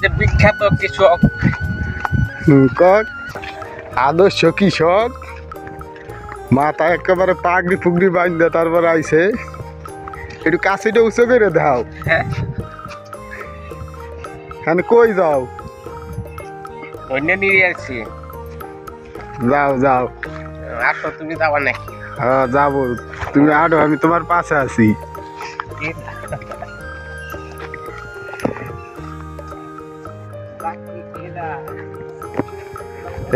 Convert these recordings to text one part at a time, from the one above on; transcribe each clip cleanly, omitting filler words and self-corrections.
বাংলাদেশের বিখ্যাত কৃষক। আদর্শ কৃষক, মাথা একেবারে পাগড়ি ফুগড়ি বাঁধতে তারপর আইছে। একটু কাছিটা উঁচু করে দাও। হ্যাঁ, কই যাও? ধন্যা নিয়ে আসছি। যাও যাও, আসো, তুমি যাবা নাকি? হ্যাঁ যাবো, তুমি আডো, আমি তোমার পাশে আছি।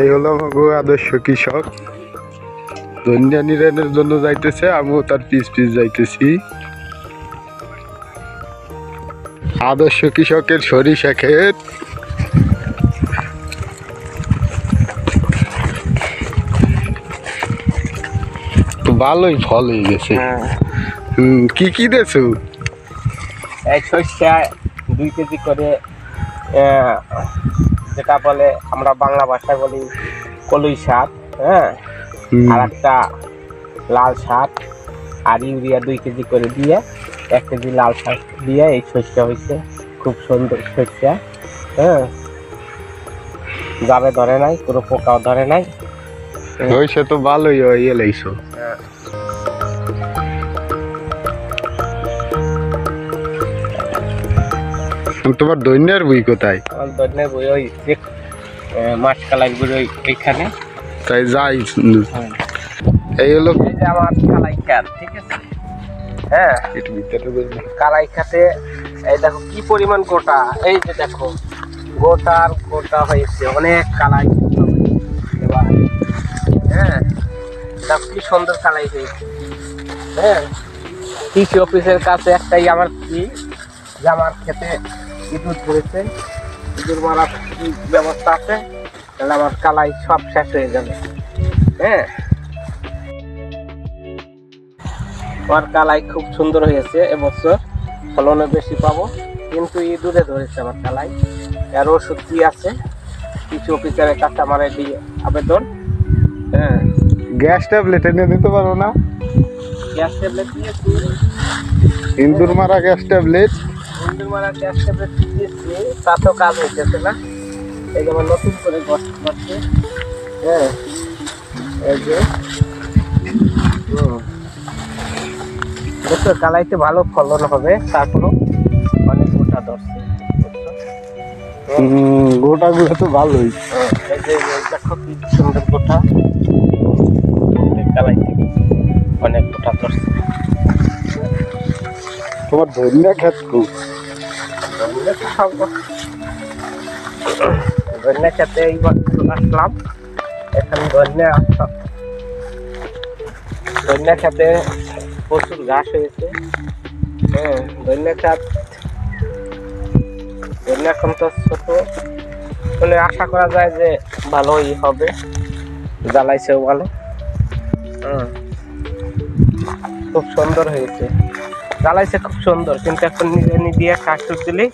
এই হলো আমাকে আদর্শ কৃষক, ধনিয়া নিরানের জন্য যাইতেছে, আমিও তার পিস পিস যাইতেছি। আদর্শ কৃষকের সরিষা ক্ষেত। ভালোই ফল হয়ে গেছে। কি কি দেছো? এই সরষা 2 কেজি করে, যেটা বলে আমরা বাংলা ভাষায় বলি কলই শাক, হ্যাঁ, আর একটা লাল শাক, আর ইউরিয়া 2 কেজি করে দিয়ে 1 কেজি লাল শাক দিয়ে এই সরষা হয়েছে। খুব সুন্দর সরষা, হ্যাঁ, যাবে ধরে নাই, কোনো পোকাও ধরে নাই। হয়েছে তো ভালোই হয়, এলাইছো। তোমার দৈন্যের বই কোথায়? আমার দৈন্যের বই ওই মাসকালাই বই ওইখানে। তাই যাই। এই হলো এই যে আমার কালাই খাত, ঠিক আছে, হ্যাঁ, কালাই খাতে এই দেখো কি পরিমাণ গোটা। এই যে দেখো গোটার গোটা হয়েছে, অনেক কালাই। এবার হ্যাঁ, দেখো কি সুন্দর কালাই হয়েছে। হ্যাঁ, কৃষি অফিসের কাছে একটাই আমার কি, যে আমার খেতে ইঁদুর ধরেছে, ইঁদুর মারার কি ব্যবস্থা আছে, তাহলে আমার কালাই সব শেষ হয়ে যাবে। হ্যাঁ, আমার কালাই খুব সুন্দর হয়েছে, এবছর ফলনে বেশি পাবো, কিন্তু ইঁদুরে ধরেছে আমার কালাই। আর ওষুধ কি আছে, কিছু অফিসারের কাছে আমার এটি আবেদন। হ্যাঁ, গ্যাস ট্যাবলেট এনে দিতে পারো না? গ্যাস ট্যাবলেট দিয়েছি, ইন্দুর মারা গ্যাস ট্যাবলেট। ইঁদুর মারা গ্যাস ট্যাবলেট দিয়েছি, তাতেও কাজ হইতেছে না। এই যেমন নতুন করে গছ করছে। হ্যাঁ, এই যে দেখো কালাইতে ভালো ফলন হবে, তারপরও অনেক গোটা ধরছে। গোটা গুলো তো ভালোই। এই যে দেখো কি সুন্দর গোটা, কালাইতে অনেক গোটা ধরছে। তোমার ধনিয়া ক্ষেত খুব। ধনিয়া খেতে এইবার আসলাম, এখন ধনিয়া খেতে প্রচুর ঘাস হয়েছে। হ্যাঁ, ধনিয়া খাত এখন তো ছোট, মানে আশা করা যায় যে ভালোই হবে, জ্বালাইছেও ভালো। খুব সুন্দর হয়েছে, জ্বালাইছে খুব সুন্দর, কিন্তু এখন নিজে দিয়ে কাটতে দিলে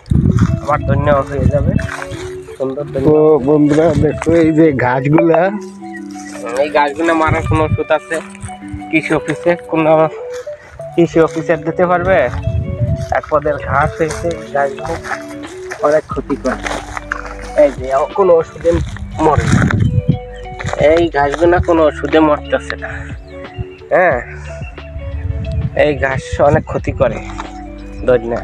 আমার ধনিয়া হয়ে যাবে সুন্দর। তো বন্ধুরা দেখো, এই যে ঘাসগুলা, এই গাছগুলো মারার কোনো ওষুধ আছে কৃষি অফিসে? কোনো কৃষি অফিসার দিতে পারবে? এক পদের ঘাস হয়েছে, গাছগুলো অনেক ক্ষতি করে। এই যে কোনো ওষুধে মরে না, এই ঘাসগুলো কোনো ওষুধে মরতেছে না। হ্যাঁ, এই ঘাস অনেক ক্ষতি করে ধনিয়া।